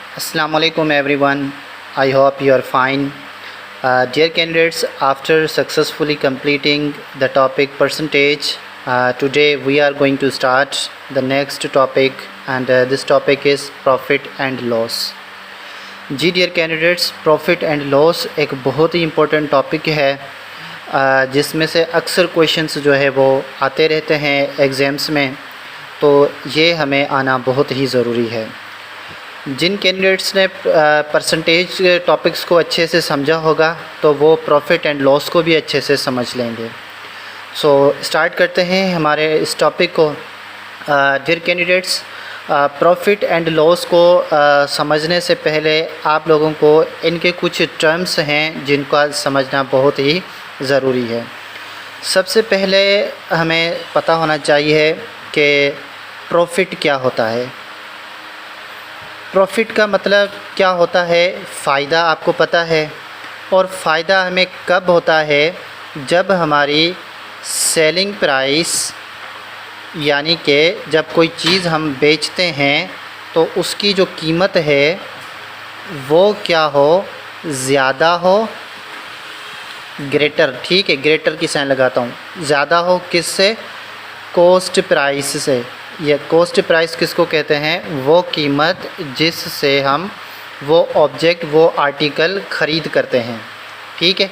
Assalamu alaikum everyone. I hope you are fine. Dear candidates, after successfully completing the topic percentage, today we are going to start the next topic, and this topic is profit and loss. जी dear candidates, profit and loss एक बहुत ही important topic है जिसमें से अक्सर questions जो है वो आते रहते हैं एग्ज़ाम्स में, तो ये हमें आना बहुत ही ज़रूरी है। जिन कैंडिडेट्स ने परसेंटेज टॉपिक्स को अच्छे से समझा होगा तो वो प्रॉफिट एंड लॉस को भी अच्छे से समझ लेंगे। सो स्टार्ट करते हैं हमारे इस टॉपिक को। Dear candidates, profit and loss को समझने से पहले आप लोगों को इनके कुछ टर्म्स हैं जिनका समझना बहुत ही ज़रूरी है। सबसे पहले हमें पता होना चाहिए कि प्रॉफिट क्या होता है। प्रॉफिट का मतलब क्या होता है, फ़ायदा आपको पता है। और फ़ायदा हमें कब होता है, जब हमारी सेलिंग प्राइस यानी कि जब कोई चीज़ हम बेचते हैं तो उसकी जो कीमत है वो क्या हो, ज़्यादा हो, ग्रेटर, ठीक है, ग्रेटर की साइन लगाता हूँ, ज़्यादा हो किससे, कॉस्ट प्राइस से। यह कॉस्ट प्राइस किसको कहते हैं, वो कीमत जिससे हम वो ऑब्जेक्ट, वो आर्टिकल ख़रीद करते हैं, ठीक है।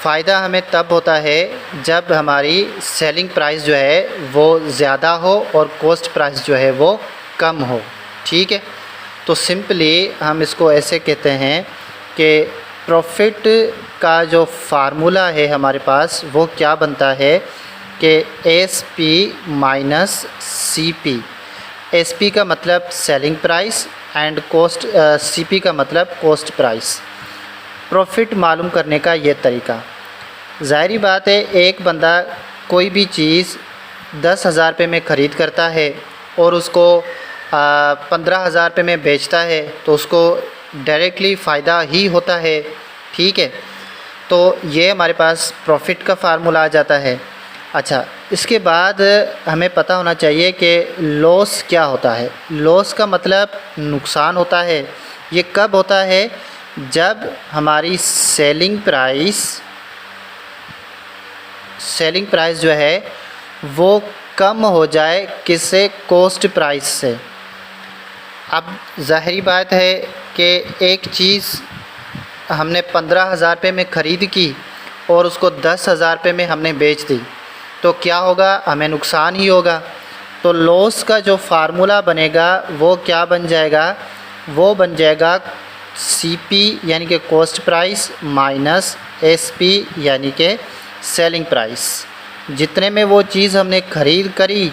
फ़ायदा हमें तब होता है जब हमारी सेलिंग प्राइस जो है वो ज़्यादा हो और कॉस्ट प्राइस जो है वो कम हो, ठीक है। तो सिंपली हम इसको ऐसे कहते हैं कि प्रॉफिट का जो फार्मूला है हमारे पास वो क्या बनता है कि S P minus C P. S P का मतलब selling price and cost, C P का मतलब कॉस्ट प्राइस। प्रॉफिट मालूम करने का ये तरीका, ज़ाहिरी बात है, एक बंदा कोई भी चीज़ 10,000 रुपये में ख़रीद करता है और उसको 15,000 रुपये में बेचता है तो उसको डायरेक्टली फ़ायदा ही होता है, ठीक है। तो ये हमारे पास प्रॉफिट का फार्मूला आ जाता है। अच्छा, इसके बाद हमें पता होना चाहिए कि लॉस क्या होता है। लॉस का मतलब नुकसान होता है। ये कब होता है, जब हमारी सेलिंग प्राइस जो है वो कम हो जाए किससे, कॉस्ट प्राइस से। अब ज़ाहिरी बात है कि एक चीज़ हमने 15,000 रुपये में ख़रीद की और उसको 10,000 रुपये में हमने बेच दी तो क्या होगा, हमें नुकसान ही होगा। तो लॉस का जो फार्मूला बनेगा वो क्या बन जाएगा, वो बन जाएगा CP यानी कि कॉस्ट प्राइस माइनस SP यानी कि सेलिंग प्राइस। जितने में वो चीज़ हमने ख़रीद करी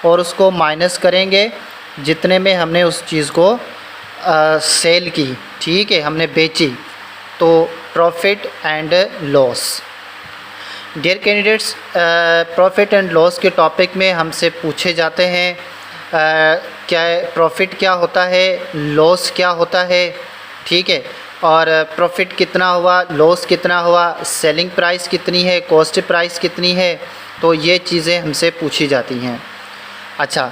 और उसको माइनस करेंगे जितने में हमने उस चीज़ को सेल की, ठीक है, हमने बेची, तो profit and loss. Dear candidates, profit and loss के टॉपिक में हमसे पूछे जाते हैं क्या प्रॉफिट क्या होता है, लॉस क्या होता है, ठीक है, और प्रॉफिट कितना हुआ, लॉस कितना हुआ, सेलिंग प्राइस कितनी है, कॉस्ट प्राइस कितनी है, तो ये चीज़ें हमसे पूछी जाती हैं। अच्छा,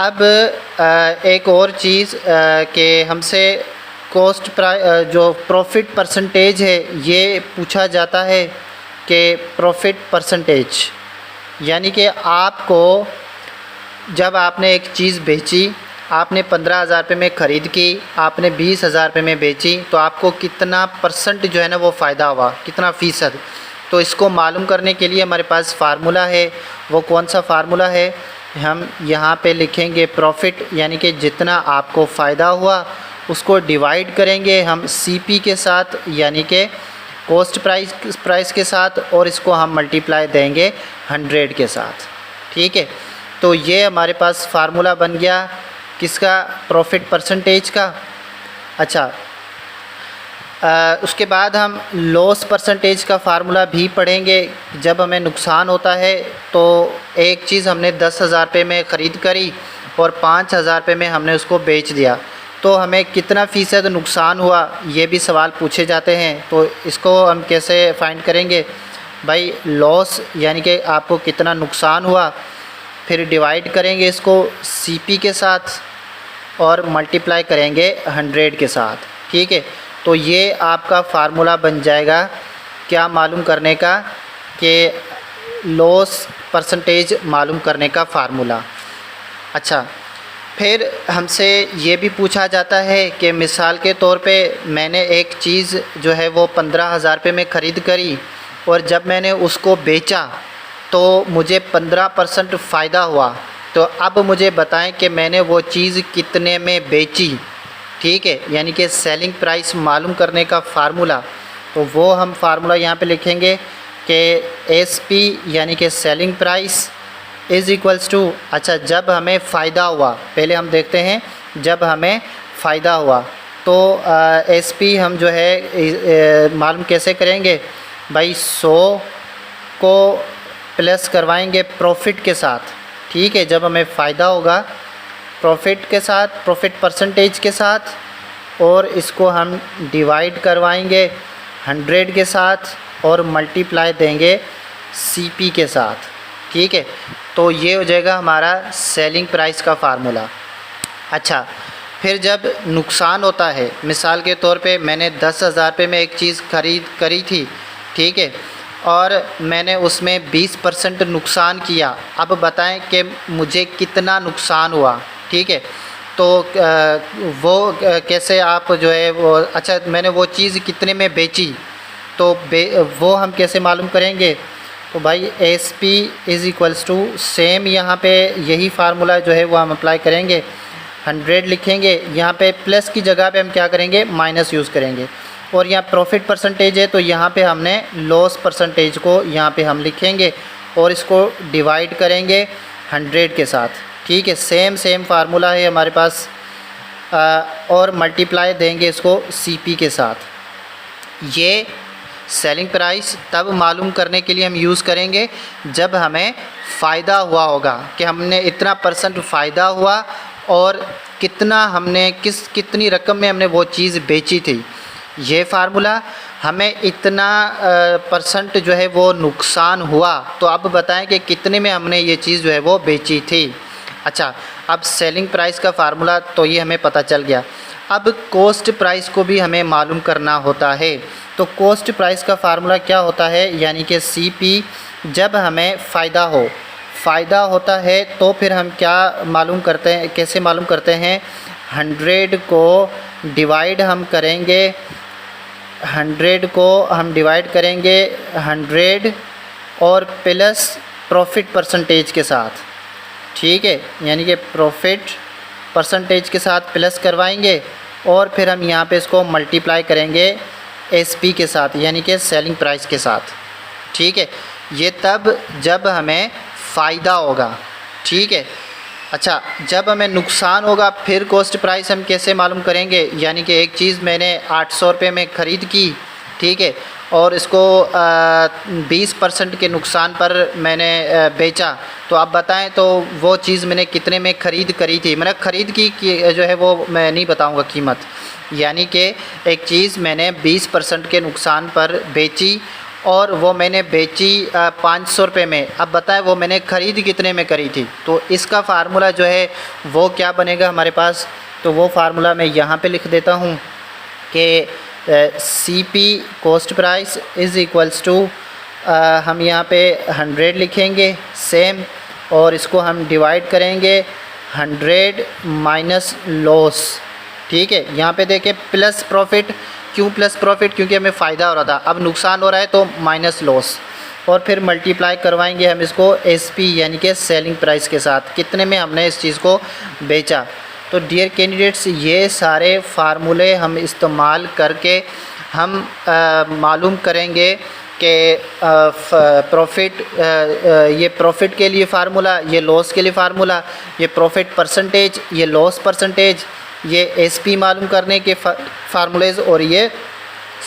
अब एक और चीज़ कि हमसे कॉस्ट प्राइस जो प्रॉफिट परसेंटेज है ये पूछा जाता है कि प्रॉफिट परसेंटेज यानी कि आपको जब आपने एक चीज़ बेची, आपने 15,000 रुपये में ख़रीद की, आपने 20,000 रुपये में बेची, तो आपको कितना परसेंट जो है ना वो फ़ायदा हुआ, कितना फ़ीसद। तो इसको मालूम करने के लिए हमारे पास फार्मूला है। वो कौन सा फार्मूला है, हम यहाँ पे लिखेंगे प्रॉफिट यानी कि जितना आपको फ़ायदा हुआ उसको डिवाइड करेंगे हम CP के साथ यानी कि कॉस्ट प्राइस के साथ, और इसको हम मल्टीप्लाई देंगे 100 के साथ, ठीक है। तो ये हमारे पास फार्मूला बन गया किसका, प्रॉफिट परसेंटेज का। अच्छा, उसके बाद हम लॉस परसेंटेज का फार्मूला भी पढ़ेंगे। जब हमें नुकसान होता है तो एक चीज़ हमने 10,000 रुपये में ख़रीद करी और 5,000 रुपये में हमने उसको बेच दिया तो हमें कितना फ़ीसद नुकसान हुआ, ये भी सवाल पूछे जाते हैं। तो इसको हम कैसे फाइंड करेंगे, भाई लॉस यानी कि आपको कितना नुकसान हुआ, फिर डिवाइड करेंगे इसको CP के साथ, और मल्टीप्लाई करेंगे 100 के साथ, ठीक है। तो ये आपका फार्मूला बन जाएगा क्या मालूम करने का, कि लॉस परसेंटेज मालूम करने का फार्मूला। अच्छा, फिर हमसे ये भी पूछा जाता है कि मिसाल के तौर पे मैंने एक चीज़ जो है वो 15,000 रुपये में ख़रीद करी और जब मैंने उसको बेचा तो मुझे 15% फ़ायदा हुआ। तो अब मुझे बताएं कि मैंने वो चीज़ कितने में बेची, ठीक है, यानी कि सेलिंग प्राइस मालूम करने का फ़ार्मूला। तो वो हम फार्मूला यहाँ पे लिखेंगे कि SP यानी कि selling price is equals to, अच्छा जब हमें फ़ायदा हुआ, पहले हम देखते हैं जब हमें फ़ायदा हुआ तो SP हम जो है मालूम कैसे करेंगे भाई, 100 को प्लस करवाएंगे प्रॉफिट के साथ, ठीक है। जब हमें फ़ायदा होगा प्रॉफिट के साथ, प्रॉफिट परसेंटेज के साथ, और इसको हम डिवाइड करवाएंगे 100 के साथ और मल्टीप्लाई देंगे CP के साथ, ठीक है। तो ये हो जाएगा हमारा सेलिंग प्राइस का फ़ार्मूला। अच्छा, फिर जब नुकसान होता है, मिसाल के तौर पे मैंने 10,000 रुपये में एक चीज़ खरीद करी थी, ठीक है, और मैंने उसमें 20% नुकसान किया। अब बताएं कि मुझे कितना नुकसान हुआ, ठीक है। तो वो कैसे आप जो है वो, अच्छा मैंने वो चीज़ कितने में बेची, तो वो हम कैसे मालूम करेंगे। तो भाई SP is equals to, same यहाँ पे यही फार्मूला जो है वो हम अप्लाई करेंगे, 100 लिखेंगे, यहाँ पे प्लस की जगह पे हम क्या करेंगे, माइनस यूज़ करेंगे, और यहाँ प्रॉफिट परसेंटेज है तो यहाँ पे हमने लॉस परसेंटेज को यहाँ पे हम लिखेंगे और इसको डिवाइड करेंगे 100 के साथ, ठीक है। सेम फार्मूला है हमारे पास, और मल्टीप्लाई देंगे इसको CP के साथ। ये सेलिंग प्राइस तब मालूम करने के लिए हम यूज़ करेंगे जब हमें फ़ायदा हुआ होगा, कि हमने इतना % फ़ायदा हुआ और कितना हमने कितनी रकम में हमने वो चीज़ बेची थी। ये फार्मूला हमें इतना % जो है वो नुकसान हुआ, तो अब बताएं कि कितने में हमने ये चीज़ जो है वो बेची थी। अच्छा, अब सेलिंग प्राइस का फार्मूला तो ये हमें पता चल गया। अब कॉस्ट प्राइस को भी हमें मालूम करना होता है। तो कॉस्ट प्राइस का फार्मूला क्या होता है, यानी कि CP जब हमें फ़ायदा होता है तो फिर हम क्या मालूम करते हैं, कैसे मालूम करते हैं, 100 को डिवाइड हम करेंगे, 100 को हम डिवाइड करेंगे 100 और प्लस प्रॉफिट परसेंटेज के साथ, ठीक है, यानी कि प्रॉफिट परसेंटेज के साथ प्लस करवाएंगे और फिर हम यहाँ पे इसको मल्टीप्लाई करेंगे SP के साथ, यानी कि सेलिंग प्राइस के साथ, ठीक है। ये तब जब हमें फ़ायदा होगा, ठीक है। अच्छा, जब हमें नुकसान होगा फिर कॉस्ट प्राइस हम कैसे मालूम करेंगे, यानी कि एक चीज़ मैंने 800 रुपये में ख़रीद की, ठीक है, और इसको 20% के नुकसान पर मैंने बेचा। तो आप बताएं तो वो चीज़ मैंने कितने में ख़रीद करी थी, मैंने ख़रीद की जो है वो मैं नहीं बताऊंगा कीमत, यानी कि एक चीज़ मैंने 20% के नुकसान पर बेची और वो मैंने बेची 500 रुपये में। अब बताएं वो मैंने ख़रीद कितने में करी थी। तो इसका फार्मूला जो है वो क्या बनेगा हमारे पास, तो वो फार्मूला मैं यहाँ पे लिख देता हूँ कि CP cost price is equals to, हम यहाँ पे 100 लिखेंगे सेम, और इसको हम डिवाइड करेंगे 100 माइनस लॉस, ठीक है। यहाँ पे देखें प्लस प्रॉफिट, क्यों प्लस प्रॉफिट, क्योंकि हमें फ़ायदा हो रहा था, अब नुकसान हो रहा है तो माइनस लॉस, और फिर मल्टीप्लाई करवाएंगे हम इसको SP यानी कि सेलिंग प्राइस के साथ, कितने में हमने इस चीज़ को बेचा। तो डियर कैंडिडेट्स, ये सारे फार्मूले हम इस्तेमाल करके हम मालूम करेंगे कि प्रॉफिट, ये प्रॉफिट के लिए फ़ार्मूला, ये लॉस के लिए फ़ार्मूला, ये प्रॉफिट परसेंटेज, ये लॉस परसेंटेज, ये SP मालूम करने के फार्मूलेज़, और ये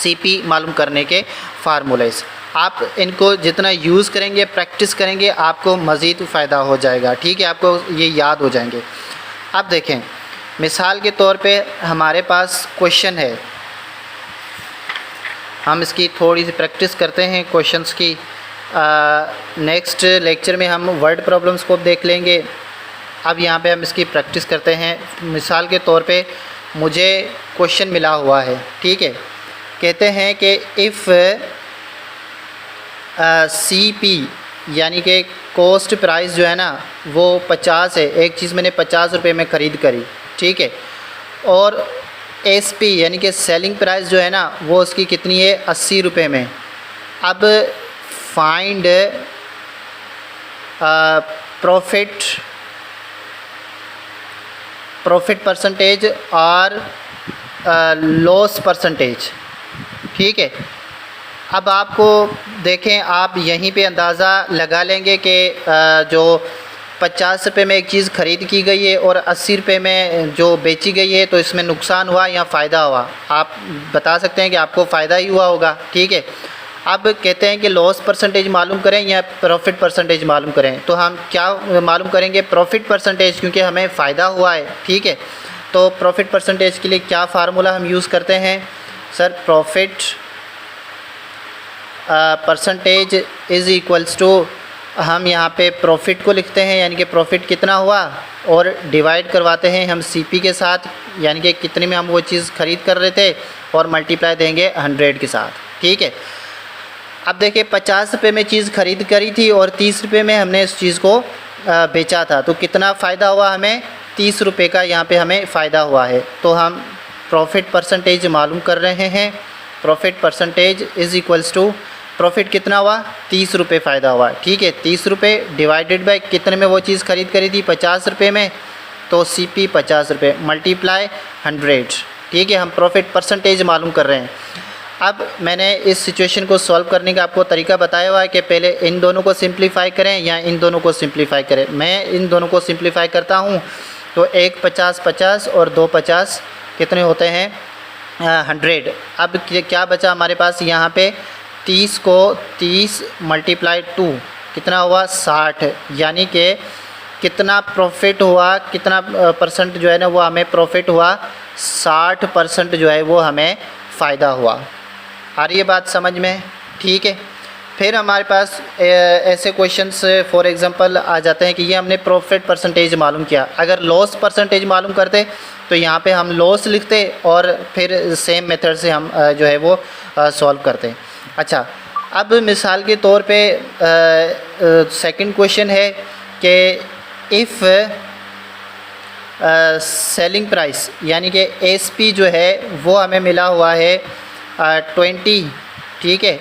CP मालूम करने के फार्मूलेज़। आप इनको जितना यूज़ करेंगे, प्रैक्टिस करेंगे, आपको मज़ीद फ़ायदा हो जाएगा, ठीक है, आपको ये याद हो जाएंगे। अब देखें, मिसाल के तौर पे हमारे पास क्वेश्चन है, हम इसकी थोड़ी सी प्रैक्टिस करते हैं क्वेश्चंस की। नेक्स्ट लेक्चर में हम वर्ड प्रॉब्लम्स को देख लेंगे, अब यहाँ पे हम इसकी प्रैक्टिस करते हैं। मिसाल के तौर पे मुझे क्वेश्चन मिला हुआ है, ठीक है। कहते हैं कि इफ़ CP यानी कि कॉस्ट प्राइस जो है ना वो 50 है, एक चीज़ मैंने 50 रुपये में ख़रीद करी, ठीक है। और SP यानी कि सेलिंग प्राइस जो है ना वो उसकी कितनी है, 80 रुपये में। अब फाइंड प्रॉफिट परसेंटेज और लॉस परसेंटेज, ठीक है। अब आपको देखें, आप यहीं पे अंदाज़ा लगा लेंगे कि जो 50 रुपये में एक चीज़ ख़रीद की गई है और 80 रुपये में जो बेची गई है, तो इसमें नुकसान हुआ या फ़ायदा हुआ। आप बता सकते हैं कि आपको फ़ायदा ही हुआ होगा, ठीक है। अब कहते हैं कि लॉस परसेंटेज मालूम करें या प्रॉफिट परसेंटेज मालूम करें, तो हम क्या मालूम करेंगे, प्रॉफिट परसेंटेज, क्योंकि हमें फ़ायदा हुआ है, ठीक है। तो प्रॉफिट परसेंटेज के लिए क्या फार्मूला हम यूज़ करते हैं sir, profit percentage is equals to, हम यहाँ पे प्रॉफिट को लिखते हैं यानी कि प्रॉफिट कितना हुआ, और डिवाइड करवाते हैं हम CP के साथ, यानी कि कितने में हम वो चीज़ ख़रीद कर रहे थे, और मल्टीप्लाई देंगे 100 के साथ, ठीक है। अब देखिए 50 रुपये में चीज़ ख़रीद करी थी और 30 रुपये में हमने इस चीज़ को बेचा था, तो कितना फ़ायदा हुआ हमें, 30 रुपये का यहाँ पे हमें फ़ायदा हुआ है। तो हम प्रॉफिट परसेंटेज मालूम कर रहे हैं। Profit percentage is equals to, profit कितना हुआ, 30 रुपये फ़ायदा हुआ, ठीक है। 30 रुपये डिवाइडेड बाय कितने में वो चीज़ ख़रीद करी थी, 50 रुपये में, तो CP 50 रुपये मल्टीप्लाई 100, ठीक है। हम प्रॉफिट परसेंटेज मालूम कर रहे हैं। अब मैंने इस सिचुएशन को सॉल्व करने का आपको तरीका बताया हुआ है कि पहले इन दोनों को सिंप्लीफाई करें या इन दोनों को सिंप्लीफाई करें। मैं इन दोनों को सिंप्लीफाई करता हूं, तो एक 50-50 और 2 50 कितने होते हैं, 100। अब क्या बचा हमारे पास यहाँ पे, 30 को 30 मल्टीप्लाई 2 कितना हुआ, 60, यानी कि कितना प्रॉफिट हुआ, कितना परसेंट जो है ना वो हमें प्रॉफिट हुआ, 60% जो है वो हमें फ़ायदा हुआ। आ रही है बात समझ में, ठीक है। फिर हमारे पास ऐसे क्वेश्चंस फॉर एग्जांपल आ जाते हैं कि ये हमने प्रॉफिट परसेंटेज मालूम किया, अगर लॉस परसेंटेज मालूम करते तो यहाँ पे हम लॉस लिखते और फिर सेम मेथड से हम जो है वो सॉल्व करते। अच्छा, अब मिसाल के तौर पे सेकंड क्वेश्चन है कि इफ़ सेलिंग प्राइस यानी कि SP जो है वो हमें मिला हुआ है 20, ठीक है,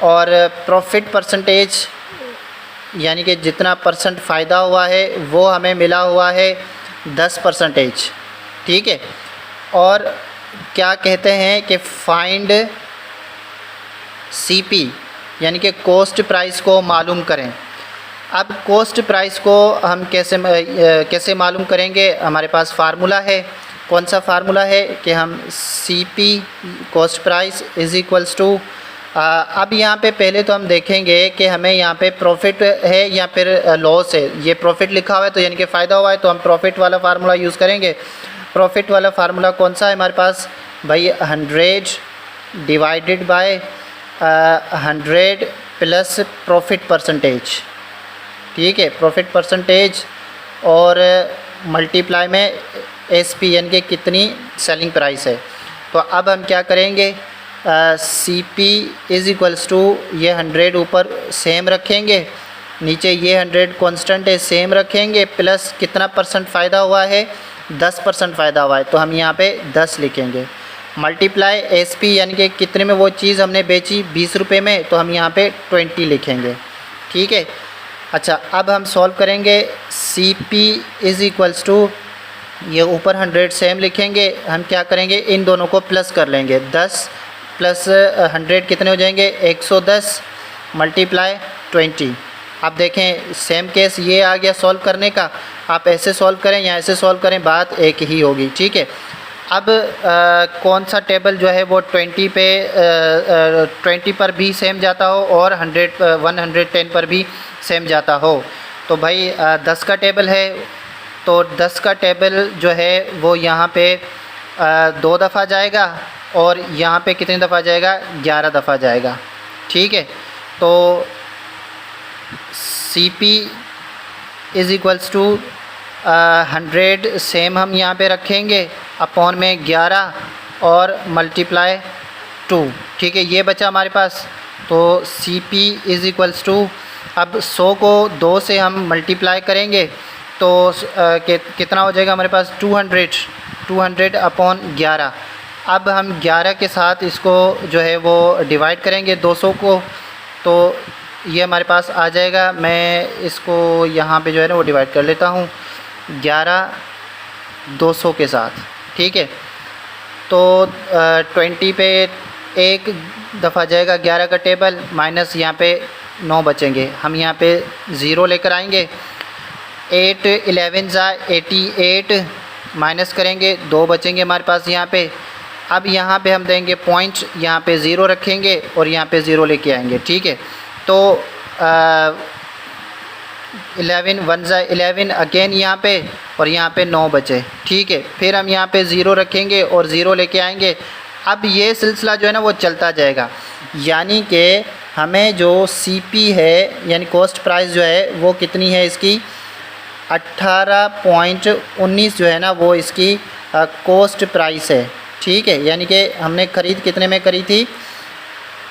और प्रॉफिट परसेंटेज यानी कि जितना परसेंट फ़ायदा हुआ है वो हमें मिला हुआ है 10%, ठीक है। और क्या कहते हैं कि फाइंड CP यानी कि कॉस्ट प्राइस को मालूम करें। अब कॉस्ट प्राइस को हम कैसे मालूम करेंगे, हमारे पास फार्मूला है। कौन सा फार्मूला है कि हम CP cost price is equals to, अब यहाँ पे पहले तो हम देखेंगे कि हमें यहाँ पे प्रॉफिट है या फिर लॉस है। ये प्रॉफिट लिखा हुआ है तो यानी कि फ़ायदा हुआ है, तो हम प्रॉफिट वाला फार्मूला यूज़ करेंगे। प्रॉफिट वाला फार्मूला कौन सा है हमारे पास भाई, 100 divided by 100 plus profit percentage, ठीक है, प्रॉफिट परसेंटेज और मल्टीप्लाई में SP यानी कि कितनी सेलिंग प्राइस है। तो अब हम क्या करेंगे, CP इज़ इक्वल्स टू, ये 100 ऊपर सेम रखेंगे, नीचे ये 100 कांस्टेंट है सेम रखेंगे, प्लस कितना परसेंट फ़ायदा हुआ है, 10% फ़ायदा हुआ है, तो हम यहाँ पे 10 लिखेंगे। मल्टीप्लाई SP यानी कि कितने में वो चीज़ हमने बेची, 20 रुपये में, तो हम यहाँ पे 20 लिखेंगे, ठीक है। अच्छा, अब हम सॉल्व करेंगे। CP इज़ इक्वल्स टू, ये ऊपर 100 सेम लिखेंगे, हम क्या करेंगे, इन दोनों को प्लस कर लेंगे, 10 प्लस 100 कितने हो जाएंगे, 110 मल्टीप्लाई 20। अब देखें सेम केस ये आ गया सॉल्व करने का, आप ऐसे सॉल्व करें या ऐसे सॉल्व करें, बात एक ही होगी, ठीक है। अब कौन सा टेबल जो है वो 20 पर भी सेम जाता हो और 110 पर भी सेम जाता हो, तो भाई 10 का टेबल है, तो 10 का टेबल जो है वो यहाँ पे 2 दफ़ा जाएगा और यहाँ पे कितनी दफ़ा जाएगा, 11 दफ़ा जाएगा, ठीक है। तो CP is equals to 100 same हम यहाँ पे रखेंगे, अपॉन में 11 और मल्टीप्लाई 2, ठीक है। ये बचा हमारे पास। तो CP इज़ इक्वल्स टू, अब 100 को 2 से हम मल्टीप्लाई करेंगे तो कितना हो जाएगा हमारे पास 200 अपॉन 11। अब हम 11 के साथ इसको जो है वो डिवाइड करेंगे 200 को, तो ये हमारे पास आ जाएगा। मैं इसको यहाँ पे जो है ना वो डिवाइड कर लेता हूँ 11 200 के साथ, ठीक है। तो 20 पे एक दफ़ा जाएगा 11 का टेबल, माइनस यहाँ पे 9 बचेंगे, हम यहाँ पे 0 लेकर आएंगे। 8 11 जा 88, माइनस करेंगे 2 बचेंगे हमारे पास यहाँ पे। अब यहाँ पे हम देंगे पॉइंट, यहाँ पे 0 रखेंगे और यहाँ पे 0 लेके आएंगे, ठीक है। तो 11 1 जा 11 अगेन यहाँ पे, और यहाँ पे 9 बचे, ठीक है। फिर हम यहाँ पे 0 रखेंगे और 0 लेके आएंगे। अब ये सिलसिला जो है ना वो चलता जाएगा, यानी कि हमें जो CP है यानी कॉस्ट प्राइस जो है वो कितनी है इसकी 18.19 जो है ना वो इसकी कॉस्ट प्राइस है, ठीक है। यानी कि हमने ख़रीद कितने में करी थी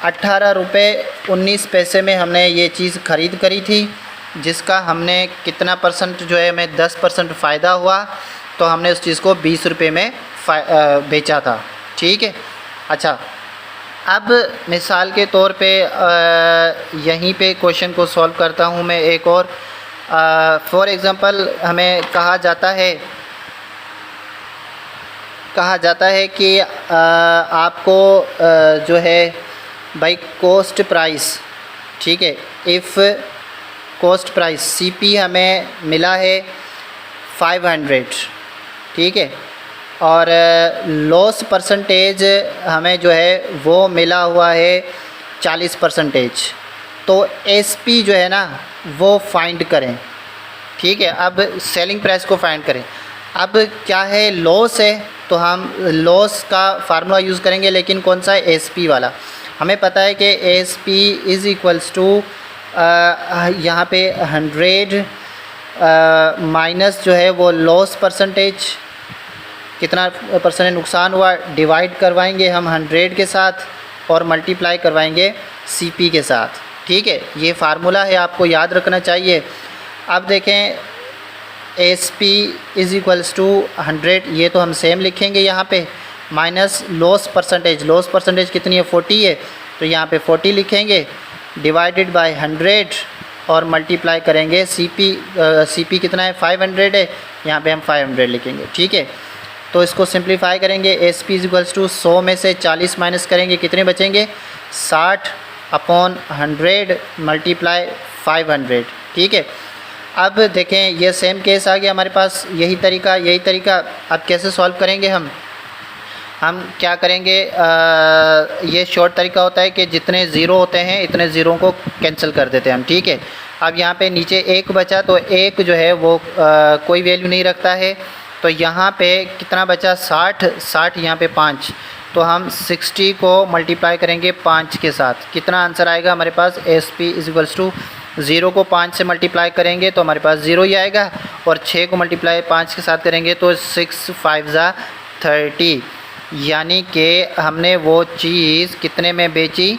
18 रुपये 19 पैसे में हमने ये चीज़ ख़रीद करी थी, जिसका हमने कितना परसेंट जो है हमें 10% फ़ायदा हुआ, तो हमने उस चीज़ को 20 रुपये में बेचा था, ठीक है। अच्छा, अब मिसाल के तौर पे यहीं पे क्वेश्चन को सॉल्व करता हूँ मैं एक और। फॉर एग्ज़ाम्पल हमें कहा जाता है कि आपको जो है भाई कॉस्ट प्राइस, ठीक है, इफ़ कॉस्ट प्राइस CP हमें मिला है 500, ठीक है, और लॉस परसेंटेज हमें जो है वो मिला हुआ है 40%। तो SP जो है ना वो फाइंड करें, ठीक है। अब सेलिंग प्राइस को फाइंड करें। अब क्या है, लॉस है तो हम लॉस का फार्मूला यूज़ करेंगे, लेकिन कौन सा है SP वाला। हमें पता है कि SP इज़ इक्वल्स टू यहाँ पे 100 माइनस जो है वो लॉस परसेंटेज, कितना परसेंट नुकसान हुआ, डिवाइड करवाएंगे हम 100 के साथ और मल्टीप्लाई करवाएंगे CP के साथ, ठीक है। ये फार्मूला है, आपको याद रखना चाहिए। अब देखें SP इज़ इक्वल्स टू 100, ये तो हम सेम लिखेंगे यहाँ पे, माइनस लॉस परसेंटेज कितनी है 40 है, तो यहाँ पे 40 लिखेंगे, डिवाइडेड बाय 100 और मल्टीप्लाई करेंगे CP कितना है 500 है, यहाँ पे हम 500 लिखेंगे, ठीक है। तो इसको सिंप्लीफाई करेंगे, SP इज़ इक्वल्स टू 100 में से 40 माइनस करेंगे, कितने बचेंगे 60 अपॉन 100 मल्टीप्लाई 500, ठीक है। अब देखें ये सेम केस आ गया हमारे पास, यही तरीका। अब कैसे सॉल्व करेंगे हम क्या करेंगे, ये शॉर्ट तरीका होता है कि जितने ज़ीरो होते हैं इतने ज़ीरो को कैंसिल कर देते हैं हम, ठीक है। अब यहाँ पे नीचे 1 बचा, तो 1 जो है वो कोई वैल्यू नहीं रखता है, तो यहाँ पे कितना बचा 60 यहाँ पे 5, तो हम 60 को मल्टीप्लाई करेंगे 5 के साथ, कितना आंसर आएगा हमारे पास SP इज़ इक्वल्स टू 0 को 5 से मल्टीप्लाई करेंगे तो हमारे पास 0 ही आएगा, और 6 को मल्टीप्लाई 5 के साथ करेंगे तो 6 5 जा 30, यानी कि हमने वो चीज़ कितने में बेची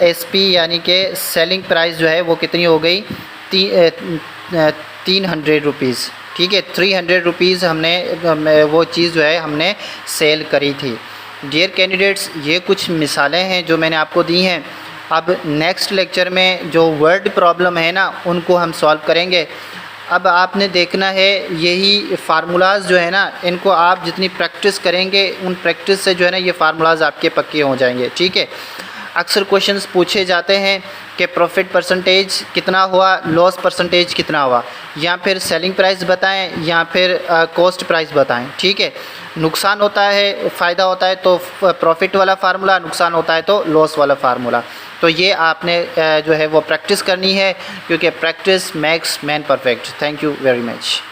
SP यानी कि सेलिंग प्राइस जो है वो कितनी हो गई 300 रुपीज़, ठीक है। 300 रुपीज़ हमने वो चीज़ जो है हमने सेल करी थी। डियर कैंडिडेट्स, ये कुछ मिसालें हैं जो मैंने आपको दी हैं। अब नेक्स्ट लेक्चर में जो वर्ड प्रॉब्लम है ना उनको हम सॉल्व करेंगे। अब आपने देखना है यही फार्मूलाज़ जो है ना, इनको आप जितनी प्रैक्टिस करेंगे उन प्रैक्टिस से जो है ना ये फार्मूलाज़ आपके पक्के हो जाएंगे, ठीक है। अक्सर क्वेश्चंस पूछे जाते हैं कि प्रॉफिट परसेंटेज कितना हुआ, लॉस परसेंटेज कितना हुआ, या फिर सेलिंग प्राइस बताएं या फिर कॉस्ट प्राइस बताएं, ठीक है। नुकसान होता है, फ़ायदा होता है तो प्रॉफिट वाला फार्मूला, नुकसान होता है तो लॉस वाला फार्मूला। तो ये आपने जो है वो प्रैक्टिस करनी है, क्योंकि practice makes man perfect. Thank you very much.